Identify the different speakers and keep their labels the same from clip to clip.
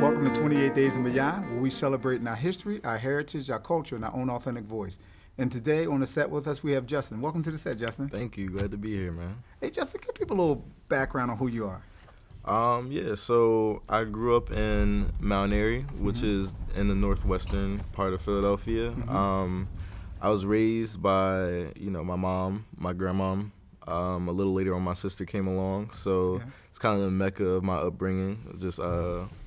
Speaker 1: Welcome to 28 Days and Beyond, where we celebrate our history, our heritage, our culture, and our own authentic voice. And today on the set with us, we have Justin. Welcome to the set, Justin.
Speaker 2: Thank you. Glad to be here, man.
Speaker 1: Hey, Justin, give people a little background on who you are.
Speaker 2: So I grew up in Mount Airy, which is in the northwestern part of Philadelphia. I was raised by, my mom, my grandmom. A little later on, my sister came along. So it's kind of the mecca of my upbringing, just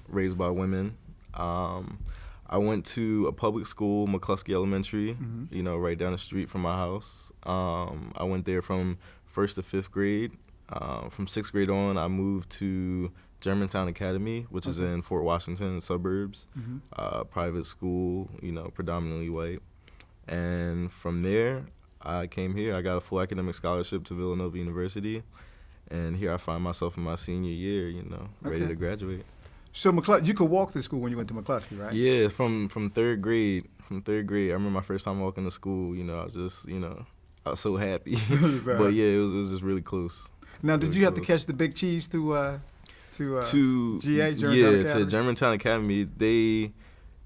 Speaker 2: raised by women. I went to a public school, McCluskey Elementary, right down the street from my house. I went there from 1st to 5th grade. From 6th grade on, I moved to Germantown Academy, which is in Fort Washington suburbs. Private school, predominantly white. And from there, I came here. I got a full academic scholarship to Villanova University. And here I find myself in my senior year, ready to graduate.
Speaker 1: So you could walk to school when you went to McCluskey, right?
Speaker 2: Yeah, from 3rd grade. From 3rd grade, I remember my first time walking to school. I was just, I was so happy. But yeah, it was just really close.
Speaker 1: Now, did you have to catch the big cheese to GA, Germantown Academy?
Speaker 2: To Germantown Academy.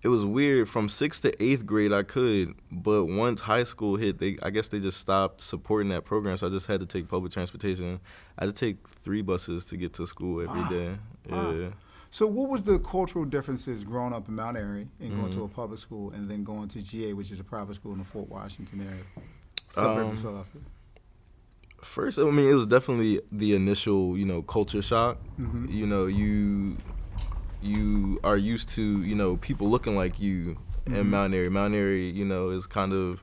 Speaker 2: It was weird. From 6th to 8th grade, I could, but once high school hit, I guess they just stopped supporting that program. So I just had to take public transportation. I had to take 3 buses to get to school every day. Yeah.
Speaker 1: So what was the cultural differences growing up in Mount Airy and going to a public school and then going to GA, which is a private school in the Fort Washington area, suburb of Philadelphia?
Speaker 2: First, it was definitely the initial, culture shock. You are used to, people looking like you in Mount Airy. Mount Airy, is kind of,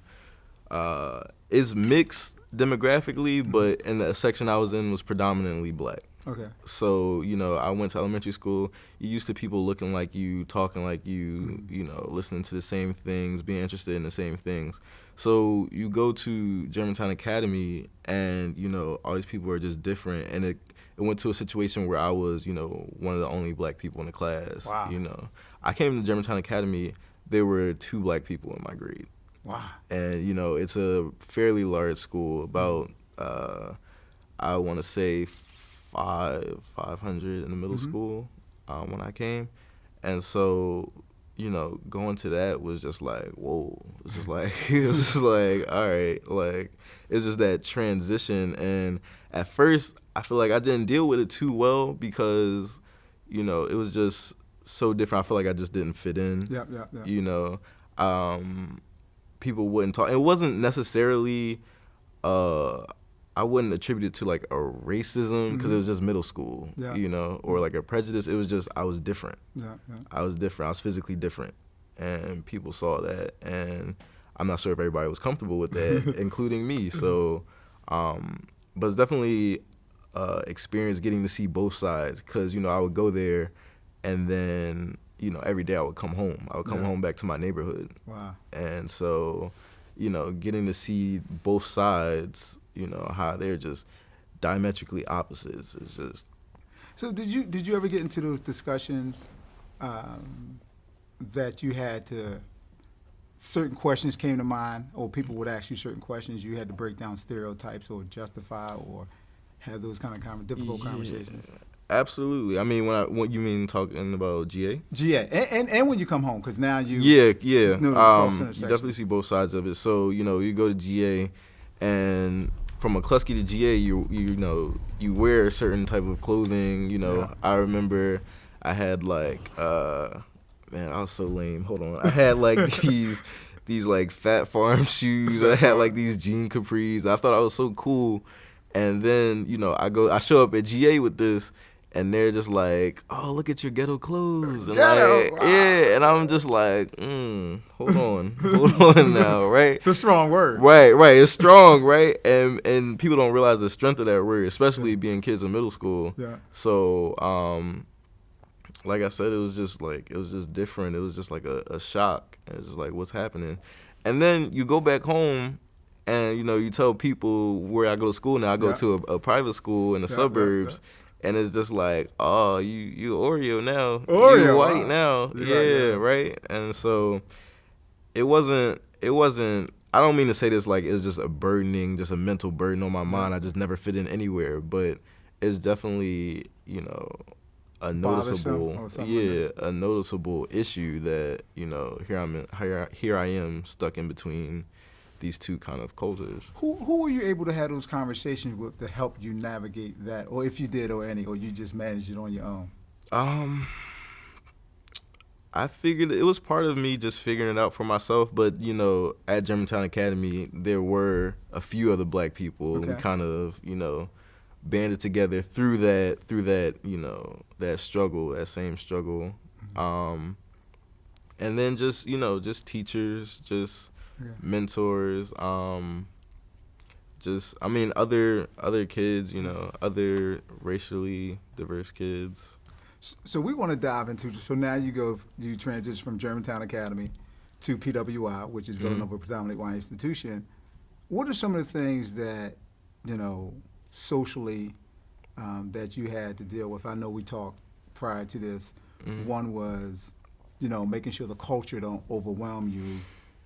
Speaker 2: is mixed demographically, but in the section I was in was predominantly black.
Speaker 1: Okay.
Speaker 2: So, I went to elementary school. You're used to people looking like you, talking like you, listening to the same things, being interested in the same things. So you go to Germantown Academy and, all these people are just different. And it went to a situation where I was, one of the only black people in the class.
Speaker 1: Wow.
Speaker 2: I came to Germantown Academy, there were 2 black people in my grade.
Speaker 1: Wow.
Speaker 2: And, it's a fairly large school, about, I want to say 500 in the middle school when I came. And so, going to that was just like, whoa. It's just like, all right. Like, it's just that transition. And at first, I feel like I didn't deal with it too well because, it was just so different. I feel like I just didn't fit in.
Speaker 1: Yeah.
Speaker 2: People wouldn't talk. It wasn't necessarily, I wouldn't attribute it to like a racism because it was just middle school, or like a prejudice. It was just I was different. I was different. I was physically different, and people saw that. And I'm not sure if everybody was comfortable with that, including me. So, but it's definitely experience getting to see both sides because I would go there, and then every day I would come home. I would come home back to my neighborhood.
Speaker 1: Wow.
Speaker 2: And so, getting to see both sides. How they're just diametrically opposites. It's just.
Speaker 1: So did you ever get into those discussions that you had to, certain questions came to mind, or people would ask you certain questions, you had to break down stereotypes or justify or have those kind of difficult conversations?
Speaker 2: Absolutely. I mean, when you mean talking about GA?
Speaker 1: GA, and when you come home, because now you.
Speaker 2: Yeah.
Speaker 1: You
Speaker 2: definitely see both sides of it. So you go to GA, and from McCluskey to GA, you wear a certain type of clothing. I remember I had like, man, I was so lame. Hold on, I had like these like Fat Farm shoes. I had like these jean capris. I thought I was so cool, and then I show up at GA with this. And they're just like, oh, look at your ghetto clothes. And and I'm just like, hold on now, right?
Speaker 1: It's a strong word.
Speaker 2: Right, it's strong, right? And people don't realize the strength of that word, especially being kids in middle school.
Speaker 1: Yeah.
Speaker 2: So, like I said, it was just different. It was just like a shock. It was just like, what's happening? And then you go back home and, you tell people where I go to school now. I go to a private school in the suburbs. And it's just like, oh, you Oreo now.
Speaker 1: Oreo,
Speaker 2: you white now. Yeah, right. And so it wasn't I don't mean to say this like it's just just a mental burden on my mind. I just never fit in anywhere, but it's definitely, you know, a noticeable, a noticeable issue that, you know, here I am stuck in between these two kind of cultures.
Speaker 1: Who were you able to have those conversations with to help you navigate that, or if you did, or you just managed it on your own?
Speaker 2: I figured it was part of me just figuring it out for myself, but, you know, at Germantown Academy, there were a few other black people.
Speaker 1: Okay.
Speaker 2: We kind of, you know, banded together through that, you know, that same struggle. And then just, you know, just teachers, just mentors, other kids, you know, other racially diverse kids.
Speaker 1: So we want to dive into, so now you transition from Germantown Academy to PWI, which is Villanova Predominantly White Institution. What are some of the things that, you know, socially that you had to deal with? I know we talked prior to this. One was, you know, making sure the culture don't overwhelm you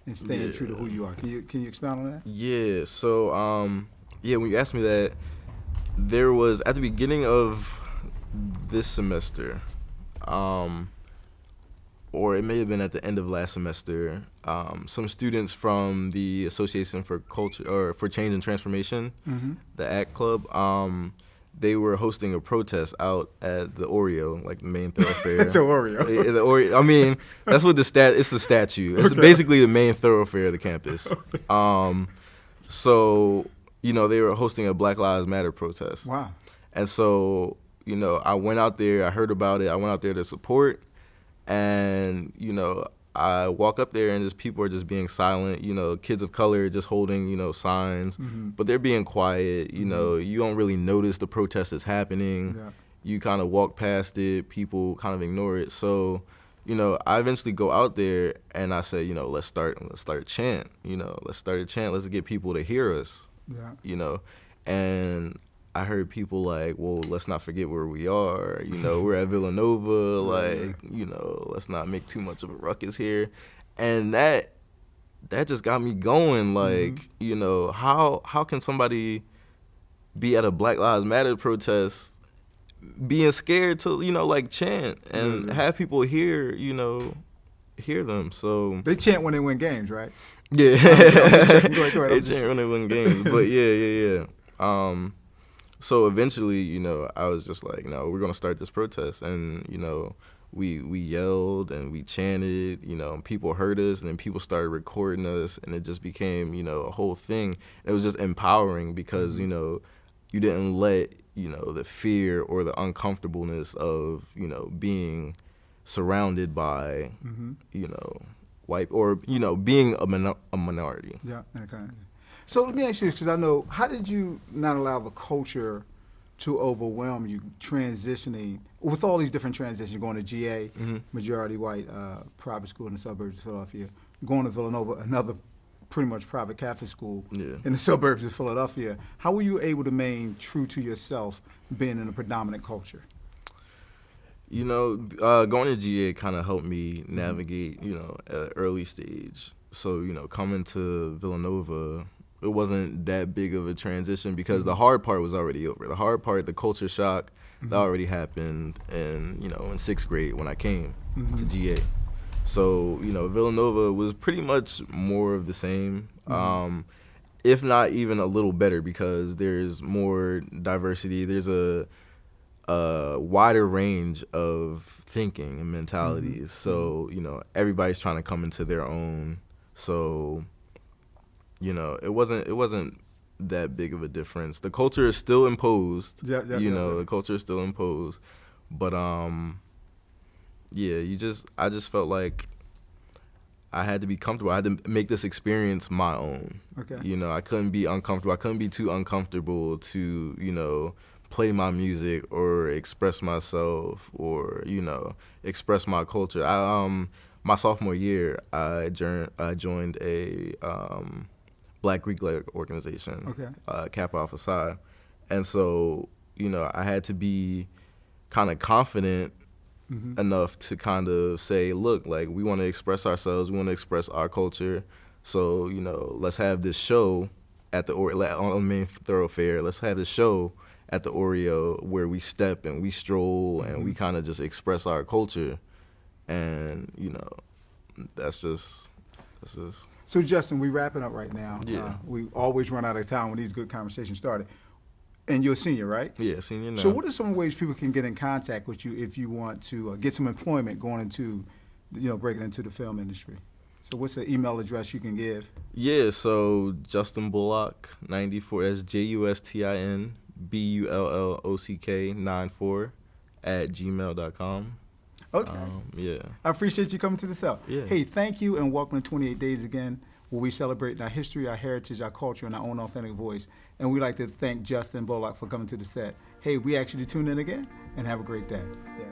Speaker 1: and staying true to who you are. Can you expound on that?
Speaker 2: Yeah. So when you asked me that, there was at the beginning of this semester, or it may have been at the end of last semester, some students from the Association for Culture or for Change and Transformation, the ACT Club, they were hosting a protest out at the Oreo, like the main thoroughfare.
Speaker 1: The Oreo.
Speaker 2: The Oreo. I mean, that's what it's the statue. It's basically the main thoroughfare of the campus. So, you know, they were hosting a Black Lives Matter protest.
Speaker 1: Wow.
Speaker 2: And so, you know, I went out there, I heard about it, I went out there to support, and, you know, I walk up there and just people are just being silent, you know, kids of color just holding, you know, signs, but they're being quiet, you know, you don't really notice the protest is happening.
Speaker 1: Yeah.
Speaker 2: You kind of walk past it, people kind of ignore it. So, you know, I eventually go out there and I say, you know, let's start a chant, you know, let's get people to hear us, you know, and I heard people like, well, let's not forget where we are. You know, we're at Villanova. Like, you know, let's not make too much of a ruckus here. And that just got me going. Like, you know, how can somebody be at a Black Lives Matter protest being scared to, you know, like chant and have people hear them. So
Speaker 1: they chant when they win games, right?
Speaker 2: Yeah.
Speaker 1: They
Speaker 2: chant when they win games. But yeah. So eventually, you know, I was just like, no, we're going to start this protest. And, you know, we yelled and we chanted, you know, and people heard us and then people started recording us and it just became, you know, a whole thing. It was just empowering because, you know, you didn't let, you know, the fear or the uncomfortableness of, you know, being surrounded by, you know, white or, you know, being a minority.
Speaker 1: Yeah, okay. So let me ask you this, because I know, how did you not allow the culture to overwhelm you transitioning, with all these different transitions, going to GA, majority white private school in the suburbs of Philadelphia, going to Villanova, another pretty much private Catholic school in the suburbs of Philadelphia. How were you able to remain true to yourself being in a predominant culture?
Speaker 2: You know, going to GA kind of helped me navigate, you know, at an early stage. So, you know, coming to Villanova, it wasn't that big of a transition because the hard part was already over. The hard part, the culture shock, that already happened in 6th grade when I came to GA. So, you know, Villanova was pretty much more of the same, if not even a little better because there's more diversity. There's a wider range of thinking and mentalities. So, you know, everybody's trying to come into their own. So, you know, it wasn't that big of a difference. The culture is still imposed. The culture is still imposed. But I just felt like I had to be comfortable. I had to make this experience my own.
Speaker 1: Okay.
Speaker 2: You know, I couldn't be uncomfortable. I couldn't be too uncomfortable to, you know, play my music or express myself or, you know, express my culture. My sophomore year, I joined a Black Greek Leg organization, Kappa Alpha Psi. And so, you know, I had to be kind of confident enough to kind of say, look, like, we want to express ourselves, we want to express our culture. So, you know, let's have this show at the on the main thoroughfare. Let's have this show at the Oreo where we step and we stroll and we kind of just express our culture. And, you know, that's just.
Speaker 1: So, Justin, we wrapping up right now.
Speaker 2: Yeah.
Speaker 1: We always run out of time when these good conversations started. And you're a senior, right?
Speaker 2: Yeah, senior now.
Speaker 1: So what are some ways people can get in contact with you if you want to get some employment going into, breaking into the film industry? So what's the email address you can give?
Speaker 2: Yeah, so Justin Bullock 94, that's JUSTIN BULLOCK 94 @gmail.com.
Speaker 1: Okay.
Speaker 2: Yeah.
Speaker 1: I appreciate you coming to the cell.
Speaker 2: Yeah.
Speaker 1: Hey, thank you and welcome to 28 Days again, where we celebrate our history, our heritage, our culture, and our own authentic voice. And we'd like to thank Justin Bullock for coming to the set. Hey, we ask you to tune in again and have a great day. Yeah.